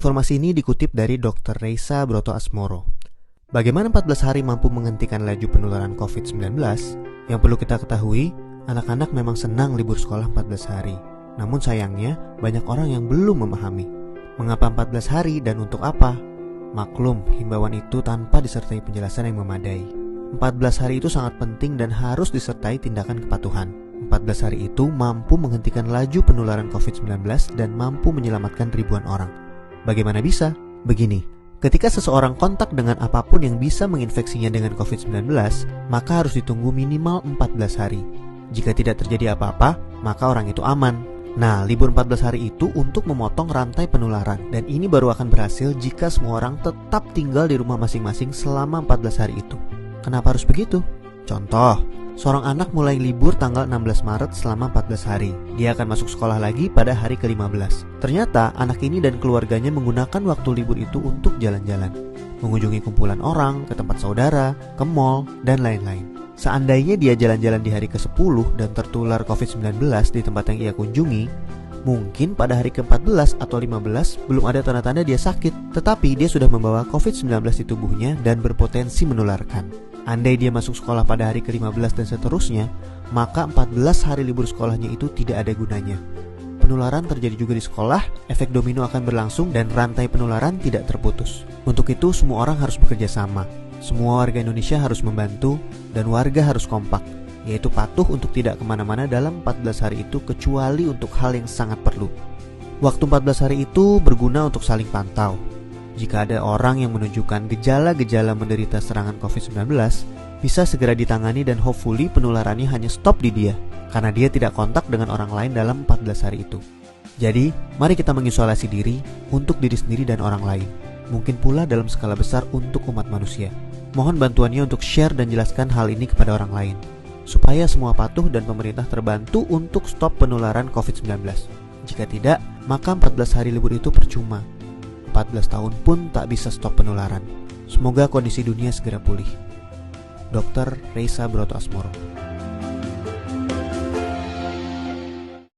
Informasi ini dikutip dari Dr. Reysa Broto Asmoro. Bagaimana 14 hari mampu menghentikan laju penularan COVID-19? Yang perlu kita ketahui, anak-anak memang senang libur sekolah 14 hari. Namun sayangnya, banyak orang yang belum memahami. Mengapa 14 hari dan untuk apa? Maklum, himbauan itu tanpa disertai penjelasan yang memadai. 14 hari itu sangat penting dan harus disertai tindakan kepatuhan. 14 hari itu mampu menghentikan laju penularan COVID-19 dan mampu menyelamatkan ribuan orang. Bagaimana bisa? Begini, ketika seseorang kontak dengan apapun yang bisa menginfeksinya dengan COVID-19, maka harus ditunggu minimal 14 hari. Jika tidak terjadi apa-apa, maka orang itu aman. Nah, libur 14 hari itu untuk memotong rantai penularan, dan ini baru akan berhasil jika semua orang tetap tinggal di rumah masing-masing selama 14 hari itu. Kenapa harus begitu? Contoh, seorang anak mulai libur tanggal 16 Maret selama 14 hari. Dia akan masuk sekolah lagi pada hari ke-15. Ternyata anak ini dan keluarganya menggunakan waktu libur itu untuk jalan-jalan, mengunjungi kumpulan orang, ke tempat saudara, ke mall, dan lain-lain. Seandainya dia jalan-jalan di hari ke-10 dan tertular COVID-19 di tempat yang ia kunjungi, mungkin pada hari ke-14 atau 15 belum ada tanda-tanda dia sakit, tetapi dia sudah membawa COVID-19 di tubuhnya dan berpotensi menularkan. Andai dia masuk sekolah pada hari ke-15 dan seterusnya, maka 14 hari libur sekolahnya itu tidak ada gunanya. Penularan terjadi juga di sekolah, efek domino akan berlangsung dan rantai penularan tidak terputus. Untuk itu semua orang harus bekerja sama. Semua warga Indonesia harus membantu dan warga harus kompak, yaitu patuh untuk tidak kemana-mana dalam 14 hari itu kecuali untuk hal yang sangat perlu. Waktu 14 hari itu berguna untuk saling pantau. Jika ada orang yang menunjukkan gejala-gejala menderita serangan COVID-19, bisa segera ditangani dan hopefully penularannya hanya stop di dia, karena dia tidak kontak dengan orang lain dalam 14 hari itu. Jadi, mari kita mengisolasi diri untuk diri sendiri dan orang lain. Mungkin pula dalam skala besar untuk umat manusia. Mohon bantuannya untuk share dan jelaskan hal ini kepada orang lain, supaya semua patuh dan pemerintah terbantu untuk stop penularan COVID-19. Jika tidak, maka 14 hari libur itu percuma. 14 tahun pun tak bisa stop penularan. Semoga kondisi dunia segera pulih. Dr. Reysa Broto Asmoro.